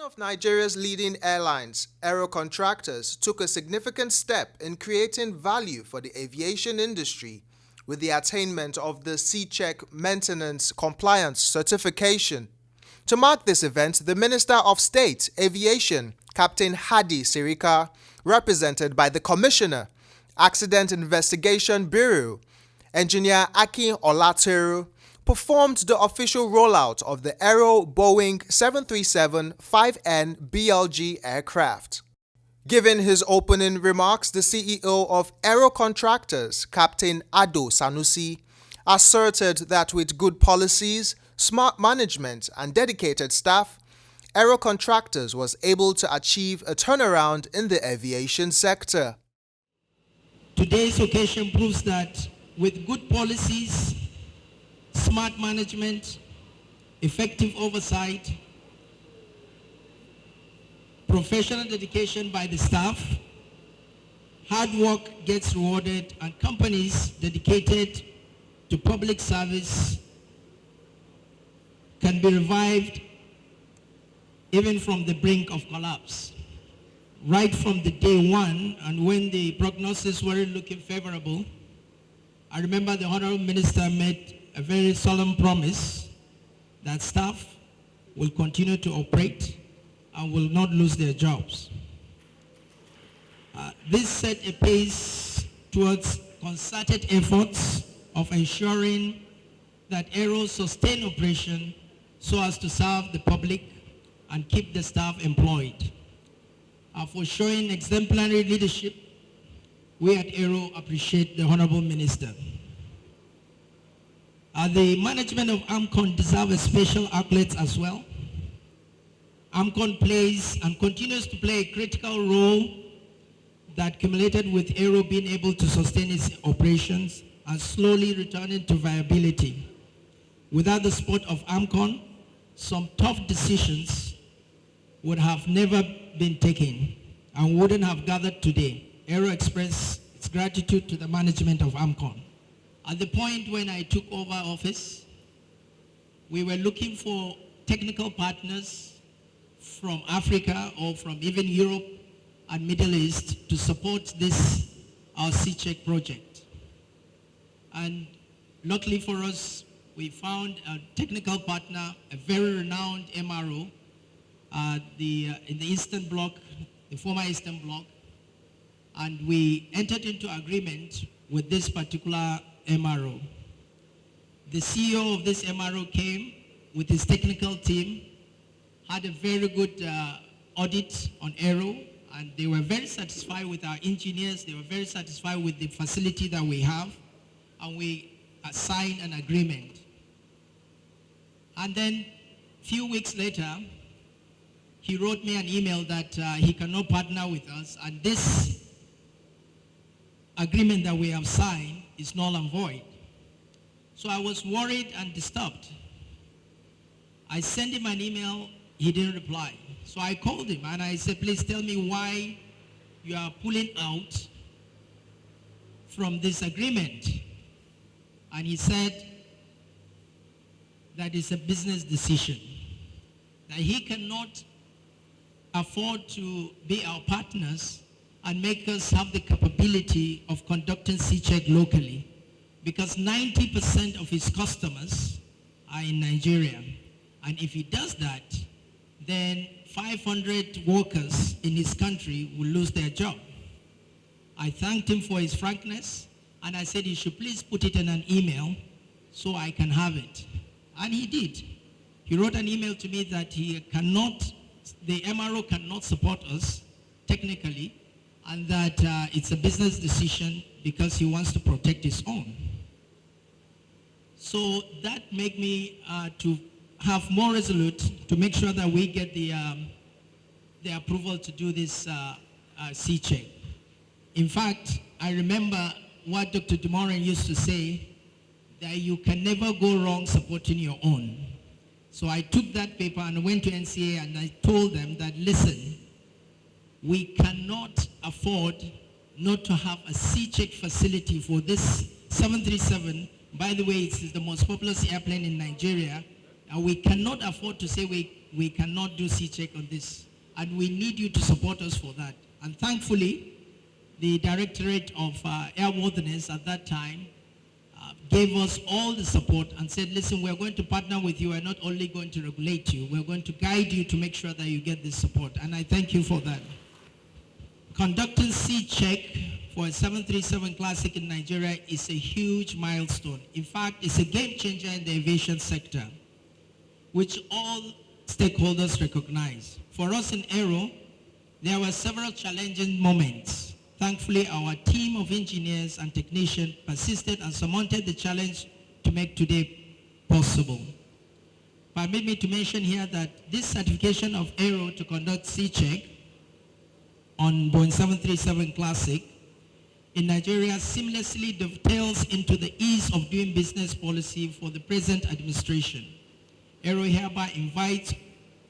of Nigeria's leading airlines, Aero Contractors, took a significant step in creating value for the aviation industry with the attainment of the C-Check Maintenance Compliance Certification. To mark this event, the Minister of State, Aviation, Captain Hadi Sirika, represented by the Commissioner, Accident Investigation Bureau, Engineer Akin Olateru, performed the official rollout of the Aero Boeing 737-5N BLG aircraft. Giving his opening remarks, the CEO of Aero Contractors, Captain Ado Sanusi, asserted that with good policies, smart management, and dedicated staff, Aero Contractors was able to achieve a turnaround in the aviation sector. Today's occasion proves that with good policies, smart management, effective oversight, professional dedication by the staff, hard work gets rewarded, and companies dedicated to public service can be revived even from the brink of collapse. Right from the day one, and when the prognosis weren't looking favorable, I remember the Honorable Minister made a very solemn promise that staff will continue to operate and will not lose their jobs. This set a pace towards concerted efforts of ensuring that Aero sustain operation so as to serve the public and keep the staff employed. For showing exemplary leadership, we at Aero appreciate the Honorable Minister. The management of AMCON deserve a special accolades as well. AMCON plays and continues to play a critical role that culminated with Aero being able to sustain its operations and slowly returning to viability. Without the support of AMCON, some tough decisions would have never been taken and wouldn't have gathered today. Aero express its gratitude to the management of AMCON. At the point when I took over office, we were looking for technical partners from Africa or from even Europe and Middle East to support this, our C-Check project. And luckily for us, we found a technical partner, a very renowned MRO, in the Eastern Bloc, the former Eastern Bloc, and we entered into agreement with this particular MRO. The CEO of this MRO came with his technical team, had a very good audit on Aero, and they were very satisfied with our engineers, they were very satisfied with the facility that we have, and we signed an agreement. And then a few weeks later, he wrote me an email that he cannot partner with us, and this agreement that we have signed is null and void. So I was worried and disturbed. I sent him an email, he didn't reply. So I called him and I said, please tell me why you are pulling out from this agreement. And he said that it's a business decision, that he cannot afford to be our partners and make us have the capability of conducting C-Check locally, because 90% of his customers are in Nigeria. And if he does that, then 500 workers in his country will lose their job. I thanked him for his frankness, and I said he should please put it in an email so I can have it. And he did. He wrote an email to me that the MRO cannot support us technically, and that it's a business decision because he wants to protect his own. So that made me to have more resolute to make sure that we get the approval to do this C-Check. In fact, I remember what Dr. Dumoulin used to say, that you can never go wrong supporting your own. So I took that paper and went to NCA and I told them that, listen, we cannot afford not to have a C-Check facility for this 737. By the way, it's the most popular airplane in Nigeria. And we cannot afford to say we we cannot do C-check on this. And we need you to support us for that. And thankfully, the Directorate of Airworthiness at that time gave us all the support and said, listen, we're going to partner with you. We're not only going to regulate you, we're going to guide you to make sure that you get this support. And I thank you for that. Conducting C-check for a 737 Classic in Nigeria is a huge milestone. In fact, it's a game changer in the aviation sector, which all stakeholders recognize. For us in Aero, there were several challenging moments. Thankfully, our team of engineers and technicians persisted and surmounted the challenge to make today possible. Permit me to mention here that this certification of Aero to conduct C-check on Boeing 737 Classic in Nigeria seamlessly dovetails into the ease of doing business policy for the present administration. Aero hereby invites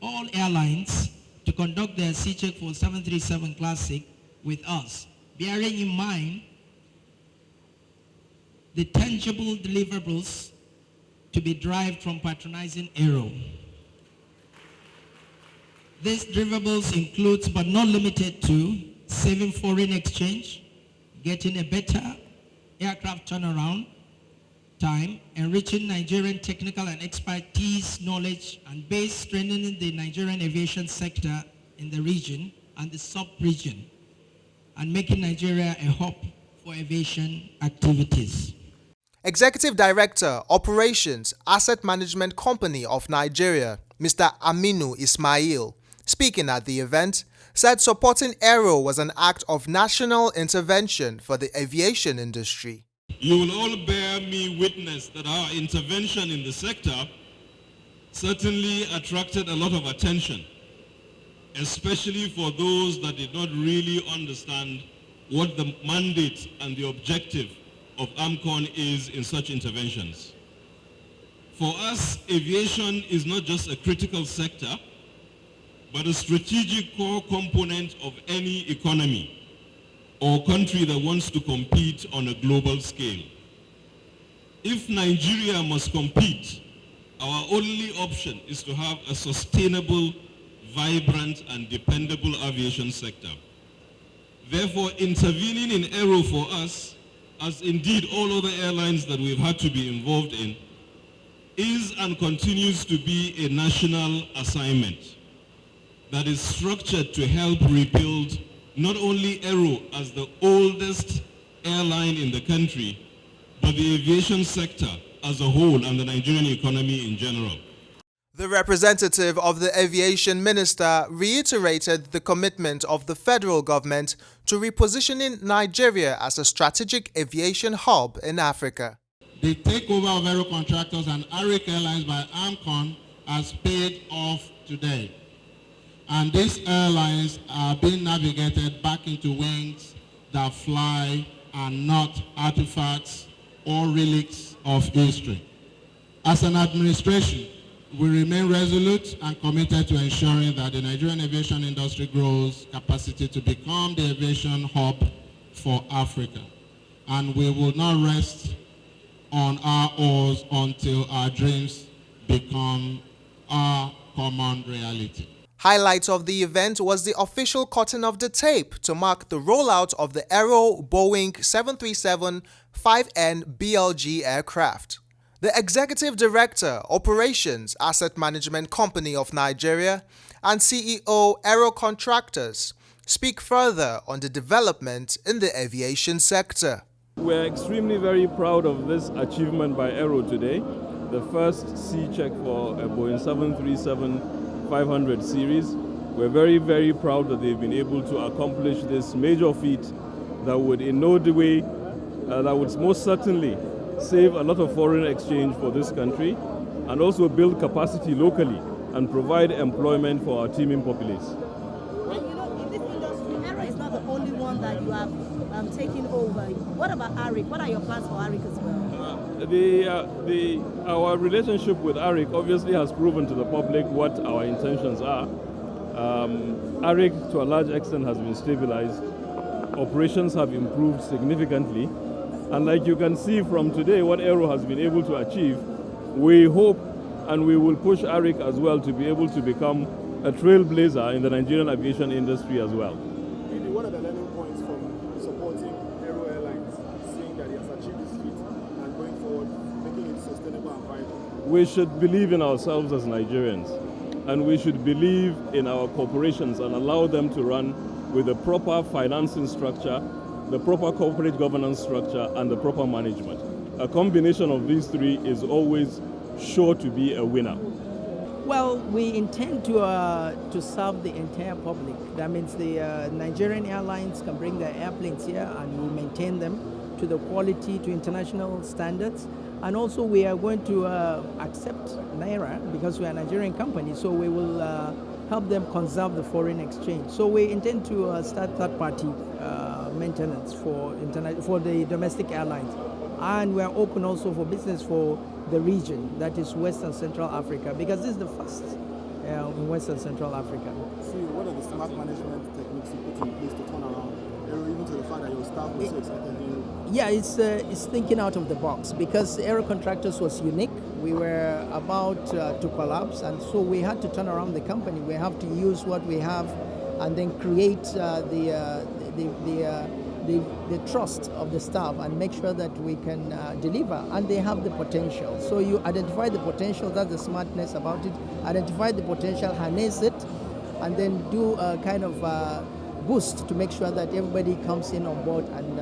all airlines to conduct their C-check for 737 Classic with us, bearing in mind the tangible deliverables to be derived from patronizing Aero. These deliverables include, but not limited to, saving foreign exchange, getting a better aircraft turnaround time, enriching Nigerian technical and expertise knowledge, and base strengthening the Nigerian aviation sector in the region and the sub-region, and making Nigeria a hub for aviation activities. Executive Director, Operations, Asset Management Company of Nigeria, Mr. Aminu Ismail, speaking at the event, said supporting Aero was an act of national intervention for the aviation industry. You will all bear me witness that our intervention in the sector certainly attracted a lot of attention, especially for those that did not really understand what the mandate and the objective of AMCON is in such interventions. For us, aviation is not just a critical sector, but a strategic core component of any economy or country that wants to compete on a global scale. If Nigeria must compete, our only option is to have a sustainable, vibrant, and dependable aviation sector. Therefore, intervening in Aero for us, as indeed all other airlines that we've had to be involved in, is and continues to be a national assignment that is structured to help rebuild not only Aero as the oldest airline in the country, but the aviation sector as a whole and the Nigerian economy in general. The representative of the aviation minister reiterated the commitment of the federal government to repositioning Nigeria as a strategic aviation hub in Africa. The takeover of Aero Contractors and Arik Airlines by AMCON has paid off today. And these airlines are being navigated back into wings that fly and not artifacts or relics of history. As an administration, we remain resolute and committed to ensuring that the Nigerian aviation industry grows capacity to become the aviation hub for Africa. And we will not rest on our oars until our dreams become our common reality. Highlight of the event was the official cutting of the tape to mark the rollout of the Aero Boeing 737-5N BLG aircraft. The Executive Director, Operations, Asset Management Company of Nigeria, and CEO Aero Contractors speak further on the development in the aviation sector. We're extremely very proud of this achievement by Aero today, the first C-check for a Boeing 737-500 series. We're very, very proud that they've been able to accomplish this major feat that would in no way, that would most certainly save a lot of foreign exchange for this country and also build capacity locally and provide employment for our teeming populace. And you know, in this industry, Aero is not the only one that you have taken over. What about Arik? What are your plans for Arik as well? Our relationship with Arik obviously has proven to the public what our intentions are. Arik, to a large extent, has been stabilized. Operations have improved significantly. And like you can see from today, what Aero has been able to achieve, we hope and we will push ARIC as well to be able to become a trailblazer in the Nigerian aviation industry as well. Really, what are the learning points from supporting Aero Airlines, seeing that he has achieved this feat and going forward, making it sustainable and viable? We should believe in ourselves as Nigerians, and we should believe in our corporations and allow them to run with the proper financing structure, the proper corporate governance structure, and the proper management. A combination of these three is always sure to be a winner. Well, we intend to serve the entire public. That means the Nigerian airlines can bring their airplanes here and we maintain them to the quality, to international standards. And also we are going to accept Naira because we are a Nigerian company, so we will help them conserve the foreign exchange. So we intend to start third-party maintenance for the domestic airlines. And we are open also for business for the region, that is West and Central Africa, because this is the first in West and Central Africa. See, what are the smart management techniques you put in place to turn around Aero, even to the fact that your staff was so excited here? Yeah, it's thinking out of the box, because Aero Contractors was unique. We were about to collapse, and so we had to turn around the company. We have to use what we have and then create the trust of the staff and make sure that we can deliver, and they have the potential. So you identify the potential, that's the smartness about it. Identify the potential, harness it, and then do a kind of boost to make sure that everybody comes in on board and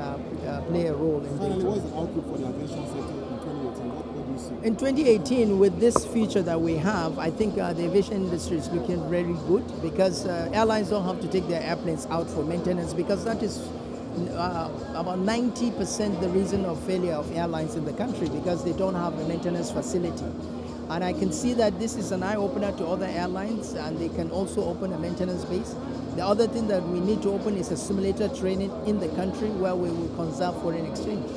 play a role. Finally, what is the outlook for the aviation sector in 2018? What do you see? In 2018, with this feature that we have, I think the aviation industry is looking very good, because airlines don't have to take their airplanes out for maintenance, because that is about 90% the reason of failure of airlines in the country, because they don't have a maintenance facility. And I can see that this is an eye-opener to other airlines, and they can also open a maintenance base. The other thing that we need to open is a simulator training in the country where we will conserve foreign exchange.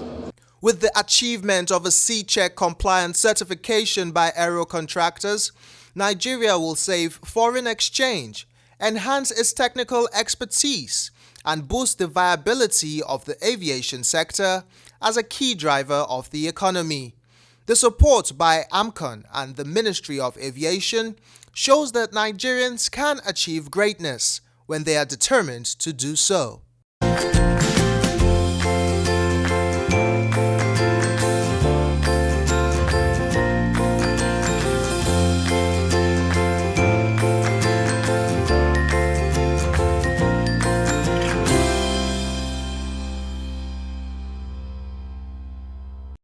With the achievement of a C-check compliant certification by Aero Contractors, Nigeria will save foreign exchange, enhance its technical expertise, and boost the viability of the aviation sector as a key driver of the economy. The support by AMCON and the Ministry of Aviation shows that Nigerians can achieve greatness when they are determined to do so.